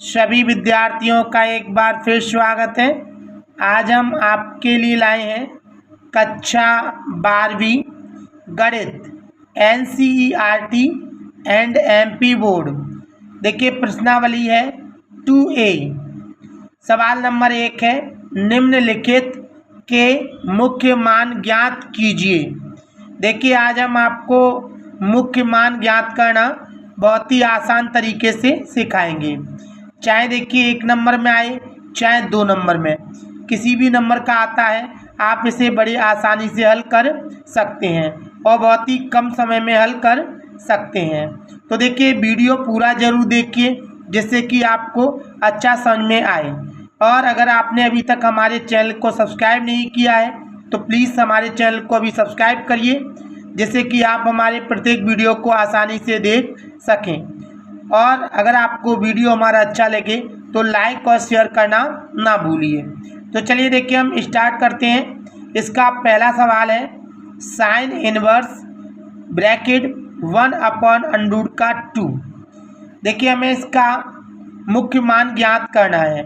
सभी विद्यार्थियों का एक बार फिर स्वागत है। आज हम आपके लिए लाए हैं कक्षा 12वीं गणित NCERT एंड MP बोर्ड। देखिए प्रश्नावली है 2A। सवाल नंबर 1 है, निम्नलिखित के मुख्य मान ज्ञात कीजिए। देखिए आज हम आपको मुख्य मान ज्ञात करना बहुत ही आसान तरीके से सिखाएंगे। चाहे देखिए 1 नंबर में आए चाहे 2 नंबर में, किसी भी नंबर का आता है आप इसे बड़ी आसानी से हल कर सकते हैं और बहुत ही कम समय में हल कर सकते हैं। तो देखिए वीडियो पूरा ज़रूर देखिए जिससे कि आपको अच्छा समझ में आए। और अगर आपने अभी तक हमारे चैनल को सब्सक्राइब नहीं किया है तो प्लीज़ हमारे चैनल को अभी सब्सक्राइब करिए जिससे कि आप हमारे प्रत्येक वीडियो को आसानी से देख सकें। और अगर आपको वीडियो हमारा अच्छा लगे तो लाइक और शेयर करना ना भूलिए। तो चलिए देखिए हम स्टार्ट करते हैं। इसका पहला सवाल है, साइन इनवर्स ब्रैकेट 1/√2। देखिए हमें इसका मुख्य मान ज्ञात करना है।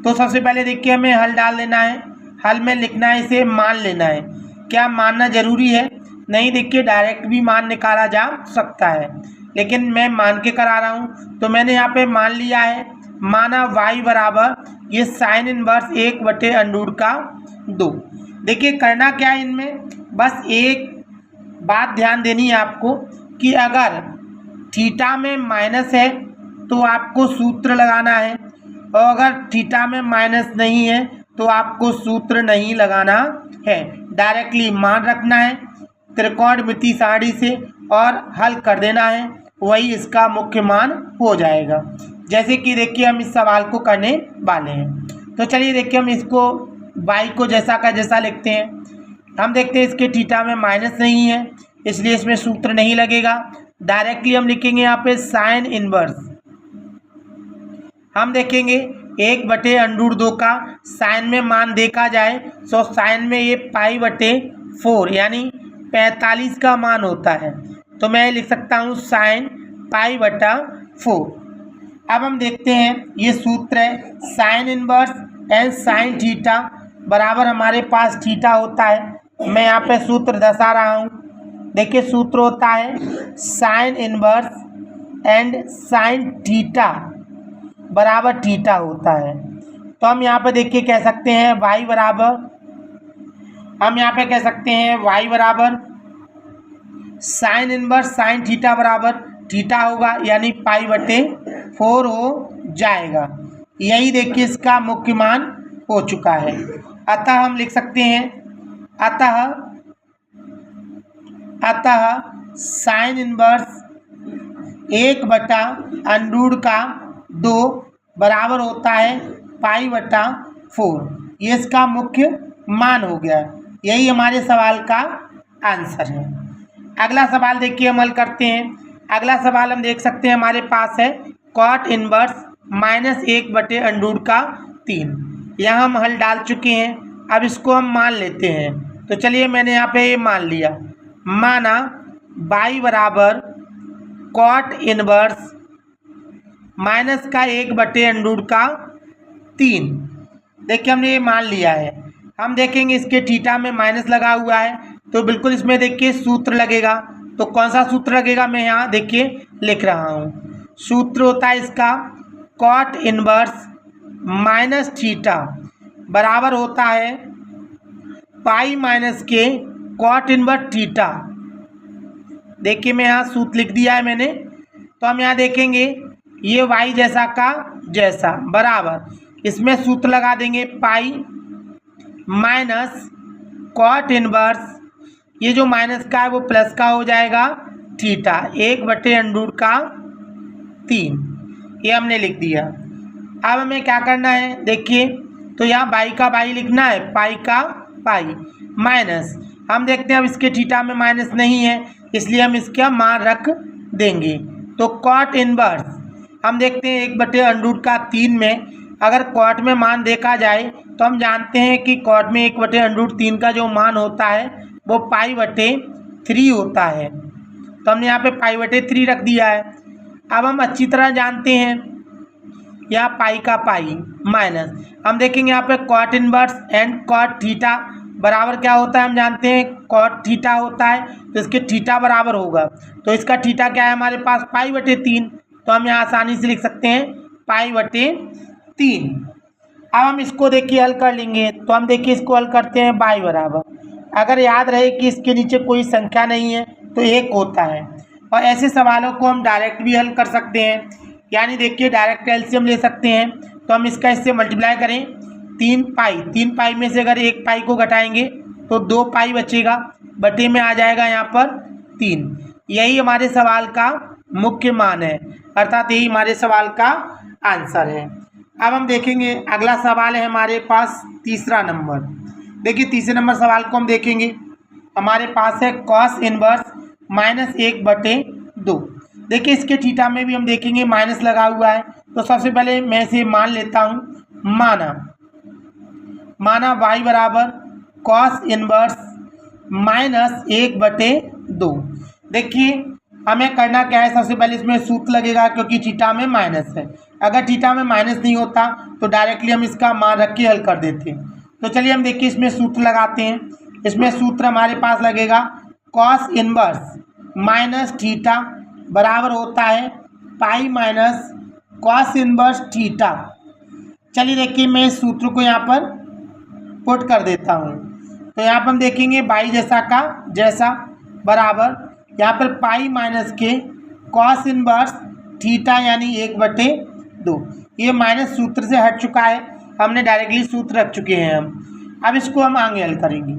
तो सबसे पहले देखिए हमें हल डाल देना है। हल में लिखना है, इसे मान लेना है। क्या मानना ज़रूरी है? नहीं, देखिए डायरेक्ट भी मान निकाला जा सकता है, लेकिन मैं मान के करा रहा हूँ तो मैंने यहाँ पे मान लिया है। माना y बराबर ये साइन इनवर्स 1/√2। देखिए करना क्या है, इनमें बस एक बात ध्यान देनी है आपको कि अगर थीटा में माइनस है तो आपको सूत्र लगाना है, और अगर थीटा में माइनस नहीं है तो आपको सूत्र नहीं लगाना है। डायरेक्टली मान रखना है त्रिकोणमिति सारणी से और हल कर देना है, वही इसका मुख्य मान हो जाएगा। जैसे कि देखिए हम इस सवाल को करने वाले हैं। तो चलिए देखिए हम इसको y को जैसा का जैसा लिखते हैं। हम देखते हैं इसके थीटा में माइनस नहीं है इसलिए इसमें सूत्र नहीं लगेगा। डायरेक्टली हम लिखेंगे यहाँ पे साइन इनवर्स। हम देखेंगे 1/√2 का साइन में मान देखा जाए तो साइन में ये π/4 यानी 45 का मान होता है। तो मैं लिख सकता हूँ साइन π/4। अब हम देखते हैं ये सूत्र है sine inverse and sine theta बराबर हमारे पास थीटा होता है। मैं यहाँ पे सूत्र दर्शा रहा हूँ। देखिए सूत्र होता है sine inverse and sine theta बराबर थीटा होता है। तो हम यहाँ पे देखिए कह सकते हैं y बराबर, हम यहाँ पे कह सकते हैं y बराबर साइन इनवर्स साइन थीटा बराबर थीटा होगा यानी π/4 हो जाएगा। यही देखिए इसका मुख्य मान हो चुका है। अतः हम लिख सकते हैं अतः साइन इनवर्स 1/√2 बराबर होता है π/4। ये इसका मुख्य मान हो गया। यही हमारे सवाल का आंसर है। अगला सवाल देखिए हम हल करते हैं। अगला सवाल हम देख सकते हैं हमारे पास है कॉट इनवर्स -1/√3। यहाँ हम हल डाल चुके हैं। अब इसको हम मान लेते हैं। तो चलिए मैंने यहाँ पे मान लिया। माना y बराबर कॉट इनवर्स -1/√3। देखिए हमने ये मान लिया है। हम देखेंगे इसके थीटा में माइनस लगा हुआ है तो बिल्कुल इसमें देखिए सूत्र लगेगा। तो कौन सा सूत्र लगेगा मैं यहाँ देखिए लिख रहा हूँ। सूत्र होता है इसका कॉट इनवर्स माइनस थीटा बराबर होता है π- कॉट इनवर्स थीटा। देखिए मैं यहाँ सूत्र लिख दिया है मैंने। तो हम यहाँ देखेंगे ये y जैसा का जैसा बराबर इसमें सूत्र लगा देंगे पाई माइनस कॉट इनवर्स, ये जो माइनस का है वो प्लस का हो जाएगा थीटा 1/√3। ये हमने लिख दिया। अब हमें क्या करना है देखिए, तो यहाँ बाई का बाई लिखना है, पाई का पाई माइनस। हम देखते हैं अब इसके थीटा में माइनस नहीं है इसलिए हम इसका मान रख देंगे। तो कॉट इनवर्स हम देखते हैं 1/√3 में अगर कॉट में मान देखा जाए तो हम जानते हैं कि कॉट में 1/√3 का जो मान होता है वो π/3 होता है। तो हमने यहाँ पे π/3 रख दिया है। अब हम अच्छी तरह जानते हैं या पाई का पाई माइनस, हम देखेंगे यहाँ पे cot inverse and cot theta बराबर क्या होता है, हम जानते हैं कॉट थीटा होता है, तो इसके थीटा बराबर होगा, तो इसका थीटा क्या है हमारे पास पाई/3, तो हम यहाँ आसानी से लिख सकते हैं पाई/3। अब हम इसको देखिए हल कर लेंगे, तो हम देखिए इसको हल करते हैं y बराबर, अगर याद रहे कि इसके नीचे कोई संख्या नहीं है तो 1 होता है, और ऐसे सवालों को हम डायरेक्ट भी हल कर सकते हैं, यानी देखिए डायरेक्ट एलसीएम ले सकते हैं, तो हम इसका इससे मल्टीप्लाई करें 3 पाई में से अगर 1 पाई को घटाएंगे तो 2 पाई बचेगा, बटे में आ जाएगा यहाँ पर 3। यही हमारे सवाल का मुख्य मान है, अर्थात यही हमारे सवाल का आंसर है। अब हम देखेंगे अगला सवाल है हमारे पास तीसरा नंबर। देखिए तीसरे नंबर सवाल को हम देखेंगे, हमारे पास है कॉस इनवर्स -1/2। देखिए इसके थीटा में भी हम देखेंगे माइनस लगा हुआ है, तो सबसे पहले मैं इसे मान लेता हूँ, माना y बराबर कॉस इनवर्स -1/2। देखिए हमें करना क्या है, सबसे पहले इसमें सूत्र लगेगा क्योंकि थीटा में माइनस है, अगर थीटा में माइनस नहीं होता तो डायरेक्टली हम इसका मान रख के हल कर देते हैं। तो चलिए हम देखिए इसमें सूत्र लगाते हैं, इसमें सूत्र हमारे पास लगेगा कॉस इनवर्स माइनस थीटा बराबर होता है pi minus cos inverse theta. चलिए देखिए मैं इस सूत्र को यहाँ पर पुट कर देता हूँ, तो यहाँ पर हम देखेंगे y जैसा का जैसा बराबर यहाँ पर पाई माइनस के कॉस इनवर्स थीटा यानी 1/2। ये माइनस सूत्र से हट चुका है, हमने डायरेक्टली सूत्र रख चुके हैं हम। अब इसको हम आगे हल करेंगे।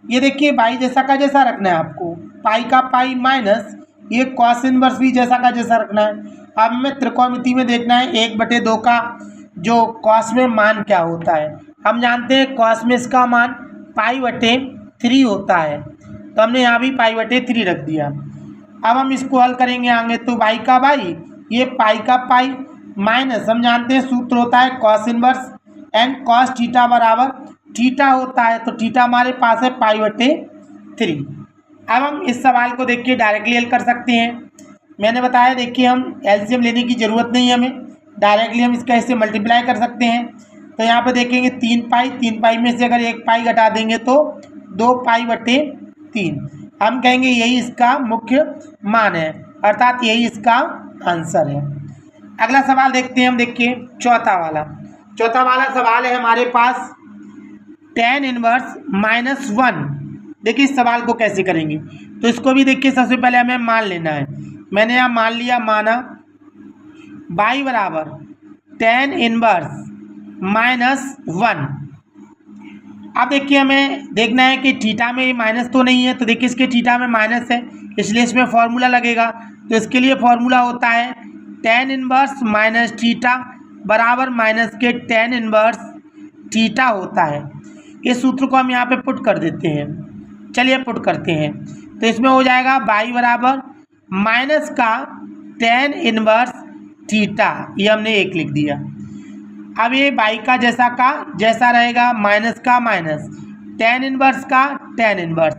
ये देखिए y जैसा का जैसा रखना है आपको, पाई का पाई माइनस ये कॉस इनवर्स भी जैसा का जैसा रखना है। अब हमें त्रिकोणमिति में देखना है 1/2 का जो कॉस में मान क्या होता है, हम जानते हैं कॉस में इसका मान पाई/3 होता है, तो हमने यहाँ भी पाई/3 रख दिया। अब हम इसको हल करेंगे आगे, तो y का y ये पाई का पाई माइनस, हम जानते हैं सूत्र होता है cos inverse and cos theta बराबर थीटा होता है, तो थीटा हमारे पास है पाई/3। अब हम इस सवाल को देखिए डायरेक्टली हल कर सकते हैं, मैंने बताया देखिए हम एलसीएम लेने की ज़रूरत नहीं है हमें, डायरेक्टली हम इसका इससे मल्टीप्लाई कर सकते हैं। तो यहाँ पे देखेंगे 3 पाई में से अगर 1 पाई घटा देंगे तो 2 पाई/3, हम कहेंगे यही इसका मुख्य मान है, अर्थात यही इसका आंसर है। अगला सवाल देखते हैं हम, देखिए चौथा वाला सवाल है हमारे पास tan इनवर्स -1। देखिए इस सवाल को कैसे करेंगे, तो इसको भी देखिए सबसे पहले हमें मान लेना है, मैंने यहाँ मान लिया, माना y बराबर tan इनवर्स -1। अब देखिए हमें देखना है कि थीटा में माइनस तो नहीं है, तो देखिए इसके थीटा में माइनस है इसलिए इसमें फॉर्मूला लगेगा, तो इसके लिए फॉर्मूला होता है tan इनवर्स माइनस थीटा बराबर माइनस के tan इनवर्स थीटा होता है। इस सूत्र को हम यहाँ पे पुट कर देते हैं, चलिए पुट करते हैं, तो इसमें हो जाएगा y बराबर माइनस का tan इनवर्स थीटा, ये हमने 1 लिख दिया। अब ये y का जैसा रहेगा, माइनस का माइनस, tan इनवर्स का tan इनवर्स।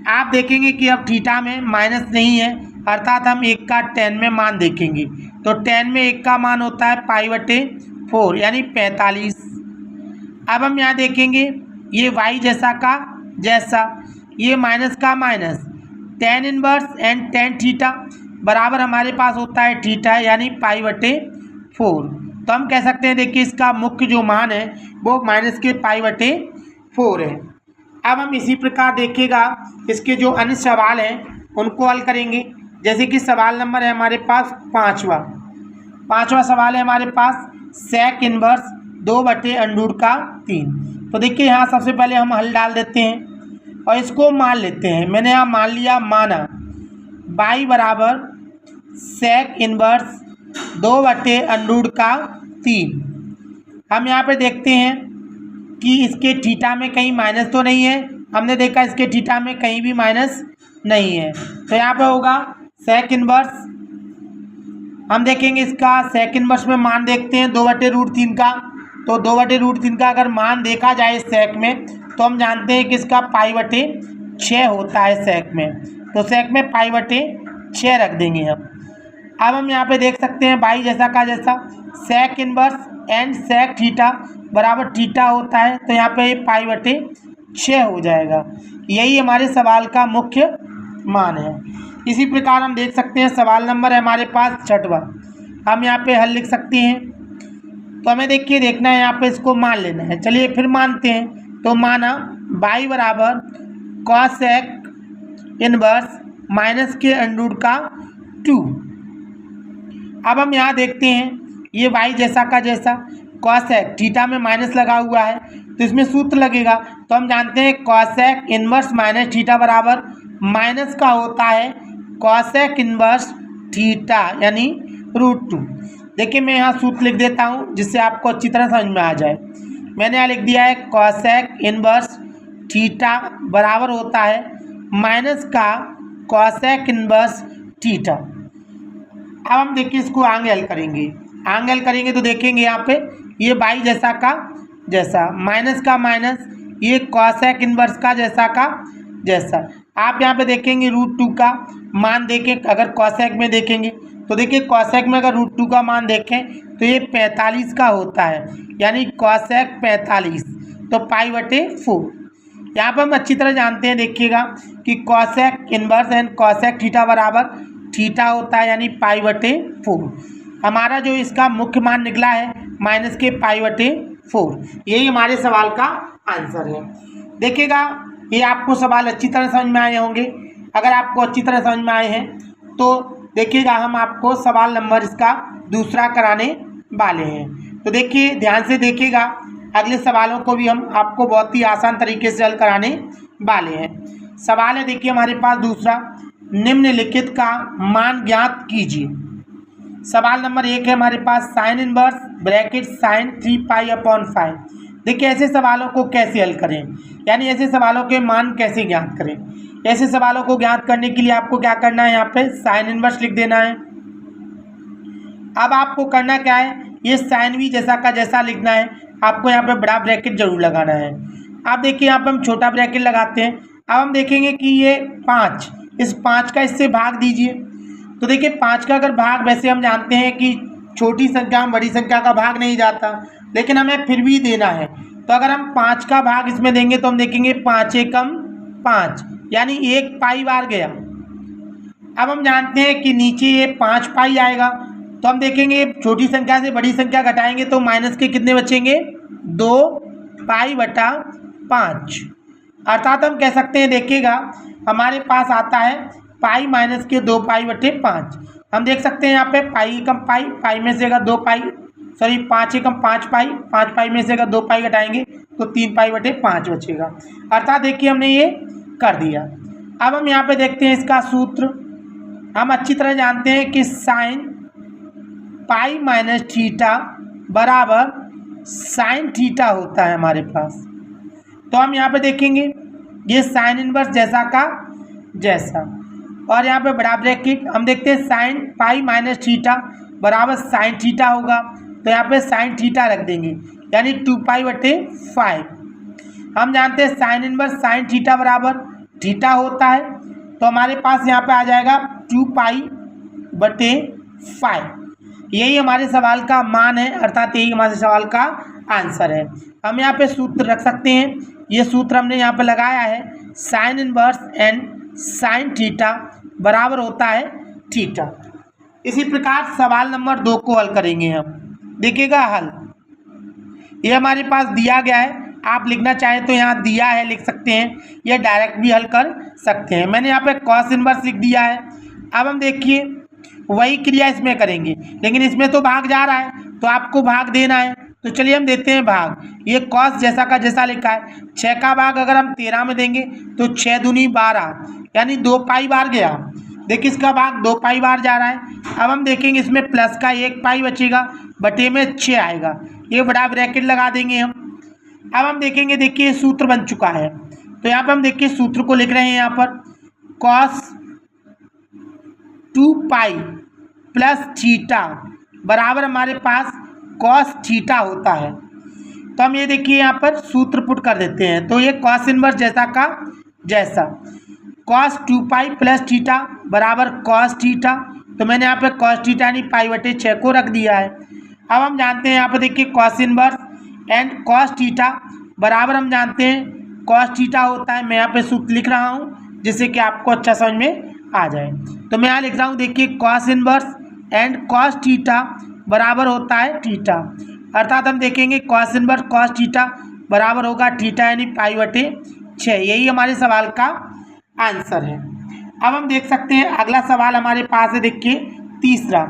आप देखेंगे कि अब थीटा में माइनस नहीं है, अर्थात हम 1 का tan में मान देखेंगे, तो tan में 1 का मान होता है पाई/4 यानी 45। अब हम यहाँ देखेंगे ये y जैसा का जैसा, ये माइनस का minus, tan inverse and tan theta बराबर हमारे पास होता है थीटा यानी पाई/4, तो हम कह सकते हैं देखिए इसका मुख्य जो मान है वो माइनस के पाई/4 है। अब हम इसी प्रकार देखिएगा इसके जो अन्य सवाल हैं उनको हल करेंगे, जैसे कि सवाल नंबर है हमारे पास पाँचवा सवाल है हमारे पास सेक इनवर्स 2/√3। तो देखिए यहाँ सबसे पहले हम हल डाल देते हैं और इसको मान लेते हैं, मैंने यहाँ मान लिया, माना y बराबर सेक इनवर्स 2/√3। हम यहाँ पे देखते हैं कि इसके थीटा में कहीं माइनस तो नहीं है, हमने देखा इसके थीटा में कहीं भी माइनस नहीं है, तो यहाँ पे होगा सेक इनवर्स, हम देखेंगे इसका सेक इनवर्स में मान देखते हैं 2/√3 का, तो 2/√3 का अगर मान देखा जाए सेक में तो हम जानते हैं कि इसका पाई/6 होता है सेक में, तो सेक में पाई/6 रख देंगे हम। अब हम यहाँ पे देख सकते हैं y जैसा का जैसा sec inverse and sec theta बराबर थीटा होता है, तो यहाँ पे पाई बटे 6 हो जाएगा। यही हमारे सवाल का मुख्य मान है। इसी प्रकार हम देख सकते हैं सवाल नंबर है हमारे पास 6वां, हम यहाँ पे हल लिख सकते हैं। तो हमें देखना है यहाँ पे इसको मान लेना है। चलिए फिर मानते हैं। तो माना y बराबर कॉसेक इनवर्स माइनस के अंडर का 2। अब हम यहाँ देखते हैं ये y जैसा का जैसा कॉसेक थीटा में माइनस लगा हुआ है, तो इसमें सूत्र लगेगा। तो हम जानते हैं कॉसेक इनवर्स माइनस थीटा बराबर माइनस का होता है कॉसेक इनवर्स थीटा यानी √2। देखिए मैं यहाँ सूत्र लिख देता हूँ जिससे आपको अच्छी तरह समझ में आ जाए। मैंने यहाँ लिख दिया है कॉसेक इनवर्स थीटा बराबर होता है माइनस का कॉसेक इनवर्स थीटा। अब हम देखिए इसको आगे हल करेंगे तो देखेंगे यहाँ पे ये y जैसा का जैसा माइनस का माइनस ये कॉसेक इनवर्स का जैसा। आप यहाँ पे देखेंगे √2 का मान देखें, अगर कॉसेक में देखेंगे तो देखिए कॉसेक में अगर √2 का मान देखें तो ये 45 का होता है, यानी कॉसेक 45, तो पाई बटे 4। यहाँ पर हम अच्छी तरह जानते हैं, देखिएगा कि cosec inverse and cosec theta बराबर थीटा होता है, यानी पाई बटे 4। हमारा जो इसका मुख्य मान निकला है माइनस के पाई बटे 4। यही हमारे सवाल का आंसर है। देखिएगा ये आपको सवाल अच्छी तरह समझ में आए होंगे। अगर आपको अच्छी तरह समझ में आए हैं तो देखिएगा हम आपको सवाल नंबर इसका दूसरा कराने वाले हैं। तो देखिए ध्यान से देखिएगा, अगले सवालों को भी हम आपको बहुत ही आसान तरीके से हल कराने वाले हैं। सवाल है देखिए हमारे पास दूसरा, निम्नलिखित का मान ज्ञात कीजिए। सवाल नंबर 1 है हमारे पास साइन इनवर्स ब्रैकेट साइन 3π/5। देखिए ऐसे सवालों को कैसे हल करें, यानी ऐसे सवालों के मान कैसे ज्ञात करें। ऐसे सवालों को ज्ञात करने के लिए आपको क्या करना है, यहाँ पे साइन इनवर्स लिख देना है। अब आपको करना क्या है, ये साइन भी जैसा का जैसा लिखना है। आपको यहाँ पे बड़ा ब्रैकेट जरूर लगाना है। अब देखिए यहाँ पे हम छोटा ब्रैकेट लगाते हैं। अब हम देखेंगे कि ये 5, इस 5 का इससे भाग दीजिए। तो देखिए 5 का अगर भाग, वैसे हम जानते हैं कि छोटी संख्या में बड़ी संख्या का भाग नहीं जाता, लेकिन हमें फिर भी देना है। तो अगर हम 5 का भाग इसमें देंगे तो हम देखेंगे 5 एकम 5, यानी 1 पाई बार गया। अब हम जानते हैं कि नीचे ये 5 पाई आएगा, तो हम देखेंगे छोटी संख्या से बड़ी संख्या घटाएंगे तो माइनस के कितने बचेंगे, 2 पाई/5। अर्थात हम कह सकते हैं, देखिएगा हमारे पास आता है पाई माइनस के 2 पाई/5। हम देख सकते हैं यहाँ पे पाई एकम पाई, पाई में से अगर 2 पाई, सॉरी 5 एकम 5 पाई, 5 पाई में से अगर 2 पाई घटाएंगे तो 3 पाई/5 बचेगा। अर्थात देखिए हमने ये कर दिया। अब हम यहाँ पे देखते हैं इसका सूत्र। हम अच्छी तरह जानते हैं कि साइन पाई माइनस थीटा बराबर साइन थीटा होता है हमारे पास। तो हम यहाँ पे देखेंगे ये साइन इनवर्स जैसा का जैसा, और यहाँ पे बड़ा ब्रैकेट हम देखते हैं साइन पाई माइनस थीटा बराबर साइन थीटा होगा, तो यहाँ पे साइन थीटा रख देंगे, यानी 2 पाई/5। हम जानते हैं साइन इनवर्स साइन थीटा बराबर थीटा होता है, तो हमारे पास यहाँ पे आ जाएगा 2 पाई/5। यही हमारे सवाल का मान है, अर्थात यही हमारे सवाल का आंसर है। हम यहाँ पे सूत्र रख सकते हैं। ये सूत्र हमने यहाँ पे लगाया है, sine inverse and sine theta बराबर होता है थीटा। इसी प्रकार सवाल नंबर 2 को हल करेंगे हम। देखिएगा हल ये हमारे पास दिया गया है, आप लिखना चाहें तो यहाँ दिया है लिख सकते हैं, या डायरेक्ट भी हल कर सकते हैं। मैंने यहाँ पे कॉस इनवर्स लिख दिया है। अब हम देखिए वही क्रिया इसमें करेंगे, लेकिन इसमें तो भाग जा रहा है तो आपको भाग देना है। तो चलिए हम देते हैं भाग। ये कॉस जैसा का जैसा लिखा है, 6 का भाग अगर हम 13 में देंगे तो 6 दूनी 12, यानी 2 पाई बार गया। देखिए इसका भाग 2 पाई बार जा रहा है। अब हम देखेंगे इसमें प्लस का 1 पाई बचेगा, बटे में 6 आएगा, ये बड़ा ब्रैकेट लगा देंगे हम। अब हम देखेंगे, देखिए सूत्र बन चुका है, तो यहाँ पर हम देखिए सूत्र को लिख रहे हैं। यहाँ पर कॉस 2 पाई प्लस थीटा बराबर हमारे पास कॉस थीटा होता है। तो हम ये देखिए यहाँ पर सूत्र पुट कर देते हैं। तो ये कॉस इनवर्स जैसा का जैसा कॉस 2 पाई प्लस थीटा बराबर कॉस थीटा, तो मैंने यहाँ पे कॉस थीटा यानी पाई/6 को रख दिया है। अब हम जानते हैं यहाँ पर देखिए cos inverse and cos theta बराबर हम जानते हैं कॉस थीटा होता है। मैं यहाँ पे सूत्र लिख रहा हूँ जिससे कि आपको अच्छा समझ में आ जाए। तो मैं यहाँ लिख रहा हूँ देखिए cos inverse and cos theta बराबर होता है थीटा, अर्थात हम देखेंगे कॉस इनवर्स कॉस थीटा बराबर होगा थीटा यानी π/6। यही हमारे सवाल का आंसर है। अब हम देख सकते हैं अगला सवाल हमारे पास है देखिए तीसरा,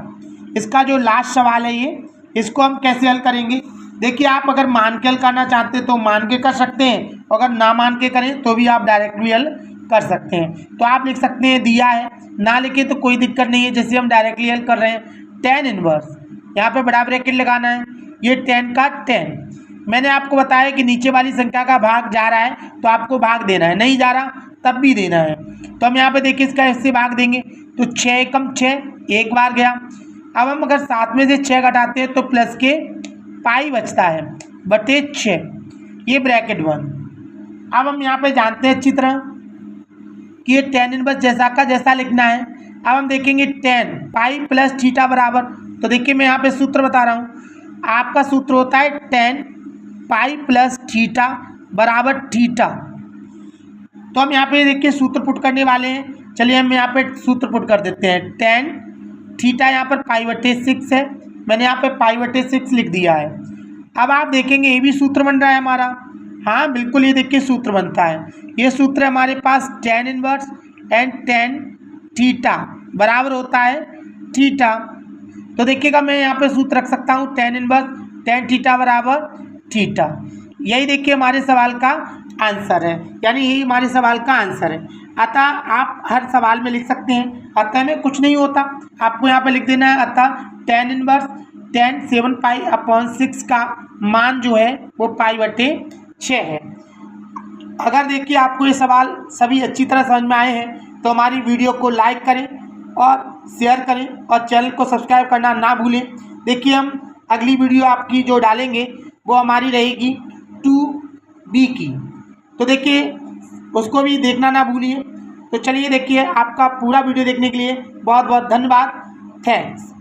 इसका जो लास्ट सवाल है ये, इसको हम कैसे हल करेंगे। देखिए आप अगर मान के हल करना चाहते हैं तो मान के कर सकते हैं, अगर ना मान के करें तो भी आप डायरेक्ट भी हल कर सकते हैं। तो आप लिख सकते हैं दिया है, ना लिखे तो कोई दिक्कत नहीं है। जैसे हम डायरेक्टली हल कर रहे हैं tan इनवर्स, यहाँ पे बड़ा ब्रैकेट लगाना है, ये tan का tan। मैंने आपको बताया कि नीचे वाली संख्या का भाग जा रहा है तो आपको भाग देना है, नहीं जा रहा तब भी देना है। तो हम यहाँ पे देखिए इसका इससे भाग देंगे तो 6 एकम 6, एक बार गया। अब हम अगर 7 में से 6 घटाते हैं तो प्लस के पाई बचता है बटे 6, ये ब्रैकेट 1। अब हम यहाँ पे जानते हैं अच्छी तरह कि ये tan इनवर्स जैसा का जैसा लिखना है। अब हम देखेंगे tan पाई प्लस थीटा बराबर, तो देखिए मैं यहाँ पे सूत्र बता रहा हूँ, आपका सूत्र होता है tan पाई प्लस थीटा बराबर थीटा। तो हम यहाँ पे देखिए सूत्र पुट करने वाले हैं। चलिए हम यहाँ पे सूत्र पुट कर देते हैं। tan थीटा यहाँ पर π/6 है, मैंने यहाँ पे π/6 लिख दिया है। अब आप देखेंगे ये भी सूत्र बन रहा है हमारा, हाँ बिल्कुल ये देखिए सूत्र बनता है। ये सूत्र हमारे पास tan inverse and tan theta बराबर होता है थीटा। तो देखिएगा मैं यहाँ पे सूत्र रख सकता हूँ tan इनवर्स tan थीटा बराबर थीटा। यही देखिए हमारे सवाल का आंसर है, यानी यही हमारे सवाल का आंसर है। अतः आप हर सवाल में लिख सकते हैं, अतः में कुछ नहीं होता, आपको यहाँ पे लिख देना है अतः tan इनवर्स tan 7π/6 का मान जो है वो π/6 है। अगर देखिए आपको ये सवाल सभी अच्छी तरह समझ में आए हैं तो हमारी वीडियो को लाइक करें और शेयर करें और चैनल को सब्सक्राइब करना ना भूलें। देखिए हम अगली वीडियो आपकी जो डालेंगे वो हमारी रहेगी 2B की, तो देखिए उसको भी देखना ना भूलिए। तो चलिए देखिए आपका पूरा वीडियो देखने के लिए बहुत बहुत धन्यवाद, थैंक्स।